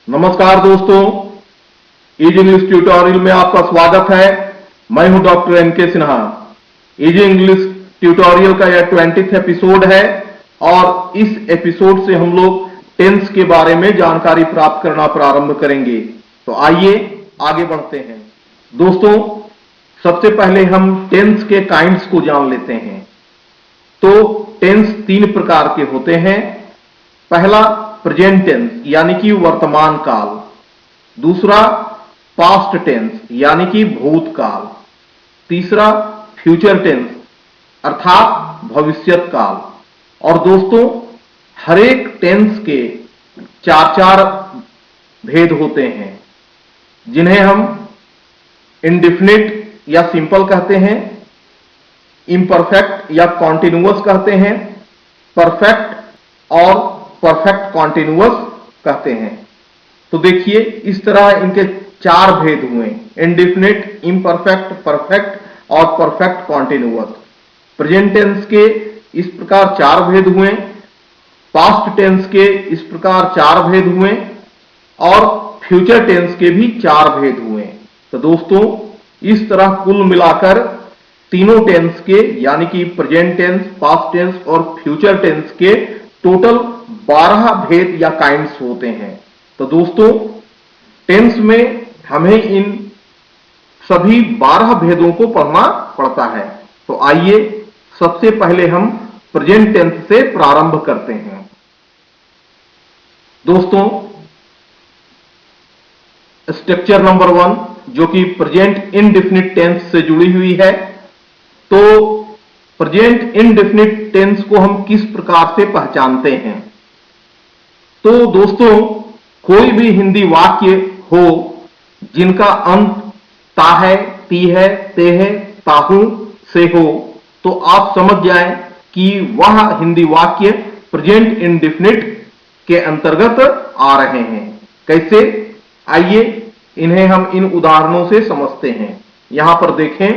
नमस्कार दोस्तों, easy English tutorial में आपका स्वागत है। मैं हूं doctor N K Sinha. Easy English tutorial का यह 20th एपिसोड है और इस एपिसोड से हम लोग टेंस के बारे में जानकारी प्राप्त करना प्रारंभ करेंगे। तो आइए आगे बढ़ते हैं। दोस्तों, सबसे पहले हम टेंस के काइंड्स को जान लेते हैं। तो टेंस 3 प्रकार के होते हैं। पहला प्रेजेंट टेंस यानी कि वर्तमान काल, दूसरा पास्ट टेंस यानी कि भूतकाल, तीसरा फ्यूचर टेंस अर्थात भविष्यत काल। और दोस्तों, हर एक टेंस के 4 भेद होते हैं, जिन्हें हम इंडेफिनिट या सिंपल कहते हैं, इम्परफेक्ट या कॉन्टिन्यूअस कहते हैं, परफेक्ट और परफेक्ट कॉन्टिन्यूअस कहते हैं। तो देखिए, इस तरह इनके 4 भेद हुए, इंडेफिनिट, इम्परफेक्ट, परफेक्ट और परफेक्ट कॉन्टिन्यूअस। प्रेजेंट टेंस के इस प्रकार 4 भेद हुए, पास्ट टेंस के इस प्रकार 4 भेद हुए और फ्यूचर टेंस के भी 4 भेद हुए। तो दोस्तों, इस तरह कुल मिलाकर तीनों टेंस के यानी कि प्रेजेंट टेंस, पास्ट टेंस और फ्यूचर टेंस के टोटल 12 भेद या काइंड्स होते हैं। तो दोस्तों, टेंस में हमें इन सभी 12 भेदों को पढ़ना पड़ता है। तो आइए सबसे पहले हम प्रेजेंट टेंस से प्रारंभ करते हैं। दोस्तों, स्ट्रक्चर नंबर 1 जो कि प्रेजेंट इंडेफिनिट टेंस से जुड़ी हुई है। तो प्रेजेंट इंडेफिनिट टेंस को हम किस प्रकार से पहचानते हैं? तो दोस्तों, कोई भी हिंदी वाक्य हो जिनका अंत ता है, ती है, ते है, ताहू से हो, तो आप समझ जाएं कि वह हिंदी वाक्य प्रेजेंट इंडेफिनिट के अंतर्गत आ रहे हैं। कैसे? आइए इन्हें हम इन उदाहरणों से समझते हैं। यहां पर देखें,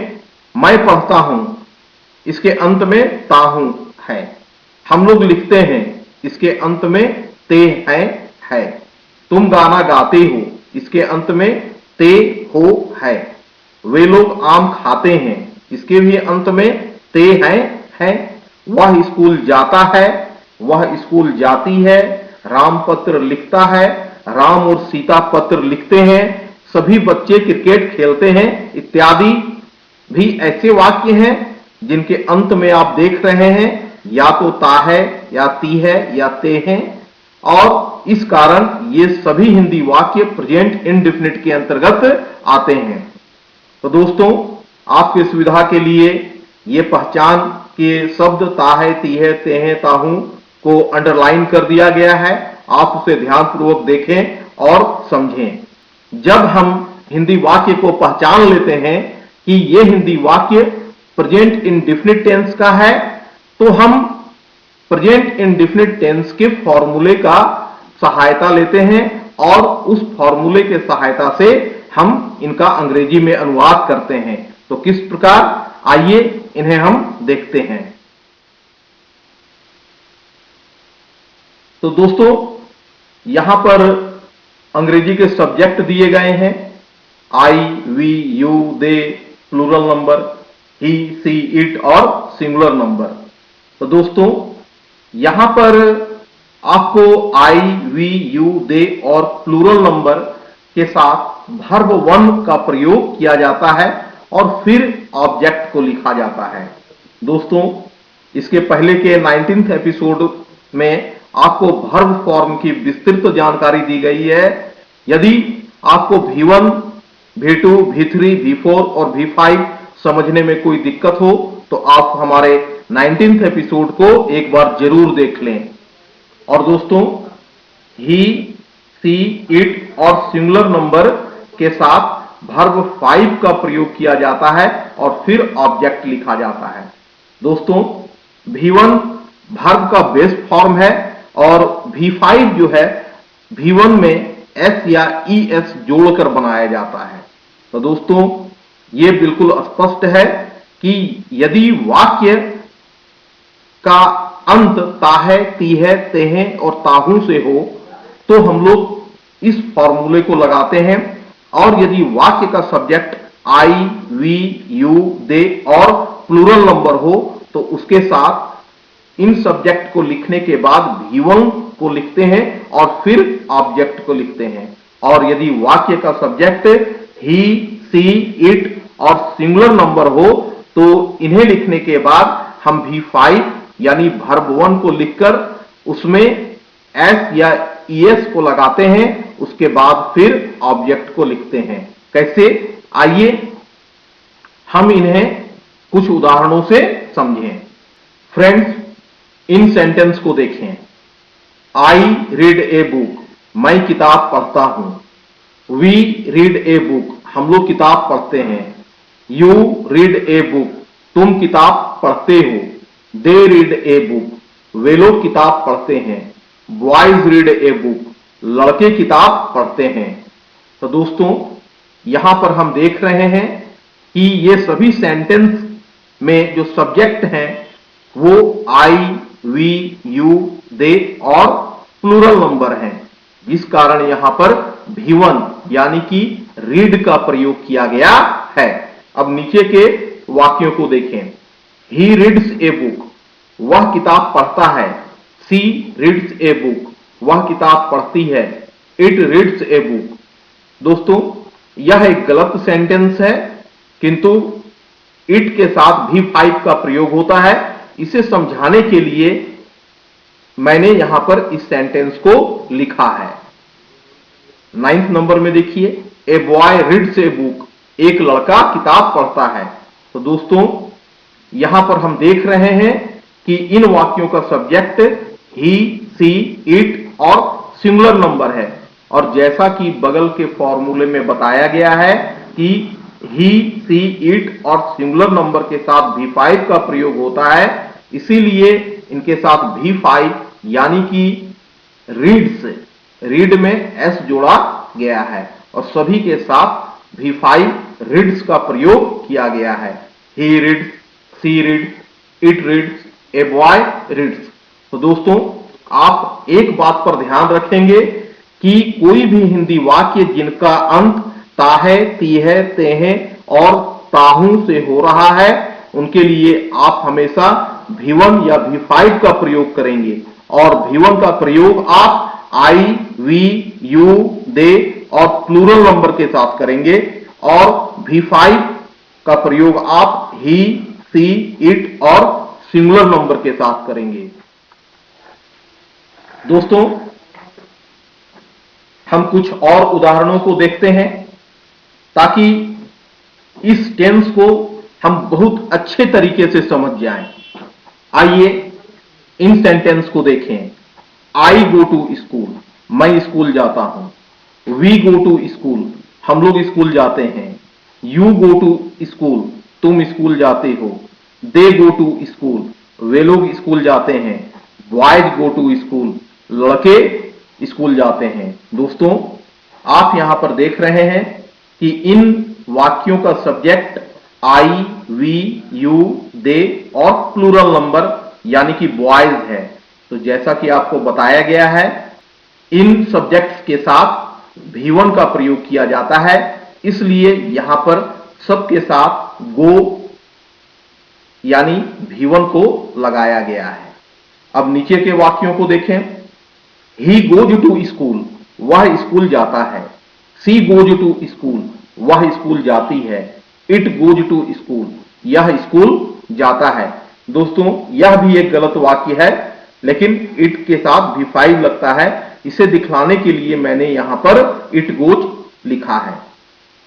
मैं पढ़ता हूं, इसके अंत में ताहू है। हम लोग लिखते हैं, इसके अंत में ते है। तुम गाना गाते हो, इसके अंत में ते हो है। वे लोग आम खाते हैं, इसके भी अंत में ते है। वह स्कूल जाता है, वह स्कूल जाती है। राम पत्र लिखता है, राम और सीता पत्र लिखते हैं। सभी बच्चे क्रिकेट खेलते हैं, इत्यादि भी ऐसे वाक्य हैं जिनके अंत में आप देख रहे हैं या तो ता है या ती है या ते हैं। और इस कारण ये सभी हिंदी वाक्य प्रेजेंट इंडेफिनिट के अंतर्गत आते हैं। तो दोस्तों, आपकी सुविधा के लिए ये पहचान के शब्द ता है, ती है, ते हैं, ताहू को अंडरलाइन कर दिया गया है। आप उसे ध्यानपूर्वक देखें और समझें। जब हम हिंदी वाक्य को पहचान लेते हैं कि ये हिंदी वाक्य प्रेजेंट इंडेफिनिट टेंस का है, तो हम प्रेजेंट इंडेफिनिट टेंस के फॉर्मूले का सहायता लेते हैं और उस फॉर्मूले के सहायता से हम इनका अंग्रेजी में अनुवाद करते हैं। तो किस प्रकार, आइए इन्हें हम देखते हैं। तो दोस्तों, यहां पर अंग्रेजी के सब्जेक्ट दिए गए हैं, I, we, you, they, plural number, he, she, it और सिंगुलर नंबर। तो दोस्तों, यहां पर आपको आई, वी, यू, दे और प्लूरल नंबर के साथ वर्ब 1 का प्रयोग किया जाता है और फिर ऑब्जेक्ट को लिखा जाता है। दोस्तों, इसके पहले के 19th एपिसोड में आपको वर्ब फॉर्म की विस्तृत जानकारी दी गई है। यदि आपको V1, V2, V3, V4 और V5 समझने में कोई दिक्कत हो तो आप हमारे 19th एपिसोड को एक बार जरूर देख लें। और दोस्तों, ही, सी, इट और सिंगुलर नंबर के साथ वर्ब 5 का प्रयोग किया जाता है और फिर ऑब्जेक्ट लिखा जाता है। दोस्तों, V1 वर्ब का बेस फॉर्म है और V5 जो है V1 में S या ES जोड़कर बनाया जाता है। तो दोस्तों, ये बिल्कुल स्पष्ट है कि यदि वाक्य का अंत ता है, ती है, ते हैं और ताहू से हो तो हम लोग इस फॉर्मूले को लगाते हैं और यदि वाक्य का सब्जेक्ट आई, वी, यू, दे और प्लूरल नंबर हो तो उसके साथ इन सब्जेक्ट को लिखने के बाद V1 को लिखते हैं और फिर ऑब्जेक्ट को लिखते हैं। और यदि वाक्य का सब्जेक्ट ही, सी, इट और सिंगुलर नंबर हो तो इन्हें लिखने के बाद हम V5 यानी वर्ब 1 को लिखकर उसमें एस या ईएस को लगाते हैं, उसके बाद फिर ऑब्जेक्ट को लिखते हैं। कैसे, आइए हम इन्हें कुछ उदाहरणों से समझें। फ्रेंड्स, इन सेंटेंस को देखें। आई रीड ए बुक, मैं किताब पढ़ता हूं। वी रीड ए बुक, हम लोग किताब पढ़ते हैं। यू रीड ए बुक, तुम किताब पढ़ते हो। दे रीड ए बुक, वे लोग किताब पढ़ते हैं। बॉयज रीड ए बुक, लड़के किताब पढ़ते हैं। तो दोस्तों, यहां पर हम देख रहे हैं कि ये सभी सेंटेंस में जो सब्जेक्ट हैं वो आई, वी, यू, दे और प्लूरल नंबर हैं, जिस कारण यहां पर V1 यानी कि रीड का प्रयोग किया गया है। अब नीचे के वाक्यों को देखें। ही रीड्स ए बुक, वह किताब पढ़ता है। सी रीड्स ए बुक, वह किताब पढ़ती है। It reads a book. दोस्तों, यह एक गलत सेंटेंस है, किंतु इट के साथ V5 का प्रयोग होता है। इसे समझाने के लिए मैंने यहां पर इस सेंटेंस को लिखा है। 9th नंबर में देखिए, ए बॉय रीड्स ए बुक, एक लड़का किताब पढ़ता है। तो दोस्तों, यहां पर हम देख रहे हैं कि इन वाक्यों का सब्जेक्ट ही, सी, इट और सिंगुलर नंबर है। और जैसा कि बगल के फॉर्मूले में बताया गया है कि ही, सी, इट और सिंगुलर नंबर के साथ V5 का प्रयोग होता है, इसीलिए इनके साथ V5 यानी कि रीड्स, रीड में एस जोड़ा गया है और सभी के साथ V5 रीड्स का प्रयोग किया गया है। He reads, she reads, it reads, a boy reads. तो दोस्तों, आप एक बात पर ध्यान रखेंगे कि कोई भी हिंदी वाक्य जिनका अंत ता है, ती है, ते है और ताहू से हो रहा है, उनके लिए आप हमेशा V1 या V5 का प्रयोग करेंगे। और V1 का प्रयोग आप आई, वी, यू, दे और प्लूरल नंबर के साथ करेंगे और V5 का प्रयोग आप ही, सी, इट और सिंगुलर नंबर के साथ करेंगे। दोस्तों, हम कुछ और उदाहरणों को देखते हैं ताकि इस टेंस को हम बहुत अच्छे तरीके से समझ जाएं। आइए इन सेंटेंस को देखें। आई गो टू स्कूल, मैं स्कूल जाता हूं। वी गो टू स्कूल, हम लोग स्कूल जाते हैं। यू गो टू स्कूल, तुम स्कूल जाते हो। दे गो टू स्कूल, वे लोग स्कूल जाते हैं। बॉयज गो टू स्कूल, लड़के स्कूल जाते हैं। दोस्तों, आप यहां पर देख रहे हैं कि इन वाक्यों का सब्जेक्ट आई, वी, यू, दे और प्लूरल नंबर यानी कि बॉयज है। तो जैसा कि आपको बताया गया है, इन सब्जेक्ट्स के साथ V1 का प्रयोग किया जाता है, इसलिए यहां पर सबके साथ गो यानी V1 को लगाया गया है। अब नीचे के वाक्यों को देखें। ही गोज टू स्कूल, वह स्कूल जाता है। सी गोज टू स्कूल, वह स्कूल जाती है। इट गोज टू स्कूल, यह स्कूल जाता है। दोस्तों, यह भी एक गलत वाक्य है, लेकिन इट के साथ V5 लगता है। इसे दिखलाने के लिए मैंने यहां पर इट गोज लिखा है।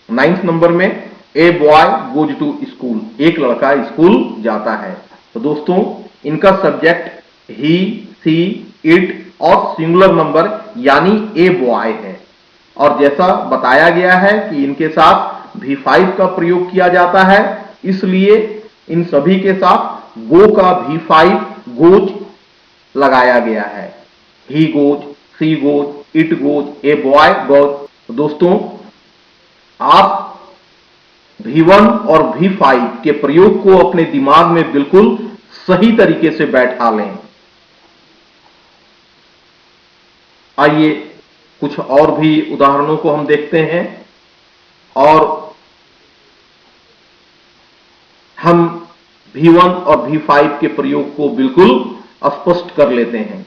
9th नंबर में, a boy goes to school, एक लड़का स्कूल जाता है। तो दोस्तों, इनका सब्जेक्ट ही, सी, इट और सिंगुलर नंबर यानी ए बॉय है। और जैसा बताया गया है कि इनके साथ V5 का प्रयोग किया जाता है, इसलिए इन सभी के साथ गो का V5 गोज लगाया गया है। He goes, she goes, it goes, a boy goes. दोस्तों, आप V1 और V5 के प्रयोग को अपने दिमाग में बिल्कुल सही तरीके से बैठा लें। आइए कुछ और भी उदाहरणों को हम देखते हैं और हम V1 और V5 के प्रयोग को बिल्कुल स्पष्ट कर लेते हैं।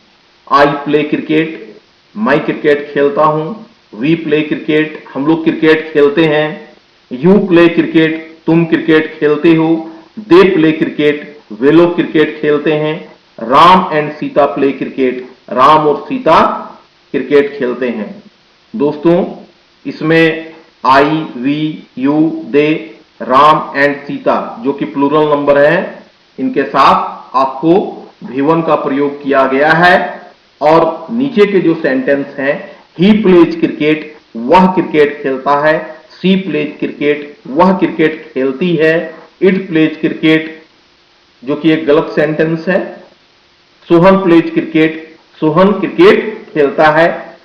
आई प्ले क्रिकेट, मैं क्रिकेट खेलता हूं। वी प्ले क्रिकेट, हम लोग क्रिकेट खेलते हैं। यू प्ले क्रिकेट, तुम क्रिकेट खेलते हो। दे प्ले क्रिकेट, वे लोग क्रिकेट खेलते हैं। Ram and Sita play cricket, Ram और सीता क्रिकेट खेलते हैं। दोस्तों, इसमें I, we, you, they, Ram and Sita जो कि प्लूरल नंबर है, इनके साथ आपको V1 का प्रयोग किया गया है। और नीचे के जो सेंटेंस हैं, ही प्लेज क्रिकेट, वह क्रिकेट खेलता है। सी प्लेज क्रिकेट, वह क्रिकेट खेलती है। इट प्लेज क्रिकेट, जो कि एक गलत सेंटेंस है। Sohan pledge cricket, Sohan cricket खेलता है।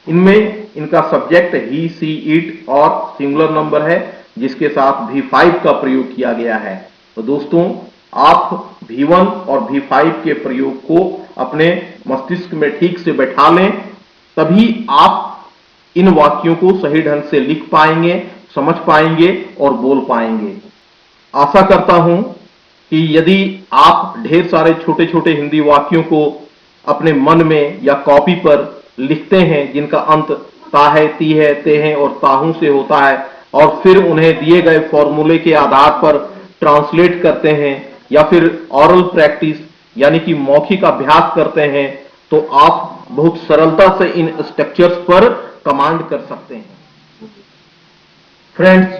इनमें इनका सब्जेक्ट ही, सी, इट और सिंगुलर नंबर है, जिसके साथ V5 का प्रयोग किया गया है। तो दोस्तों, आप V1 और V5 के प्रयोग को अपने मस्तिष्क में ठीक से बैठा लें, तभी आप इन वाक्यों को सही ढंग से लिख पाएंगे, समझ पाएंगे और बोल पाएंगे। आशा करता हूं कि यदि आप ढेर सारे छोटे छोटे हिंदी वाक्यों को अपने मन में या कॉपी पर लिखते हैं, जिनका अंत ता है, ती है, ते हैं और ताहू से होता है, और फिर उन्हें दिए गए फॉर्मूले के आधार पर ट्रांसलेट करते हैं या फिर ऑरल प्रैक्टिस यानी कि मौखिक अभ्यास करते हैं, तो आप बहुत सरलता से इन स्ट्रक्चर्स पर कमांड कर सकते हैं। फ्रेंड्स,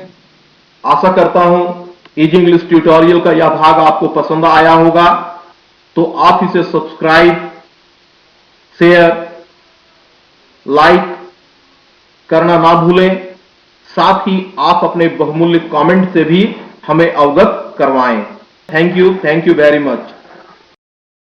आशा करता हूं इजी इंग्लिश ट्यूटोरियल का यह भाग आपको पसंद आया होगा। तो आप इसे सब्सक्राइब, शेयर, लाइक करना ना भूलें। साथ ही आप अपने बहुमूल्य कमेंट से भी हमें अवगत करवाएं। Thank you very much.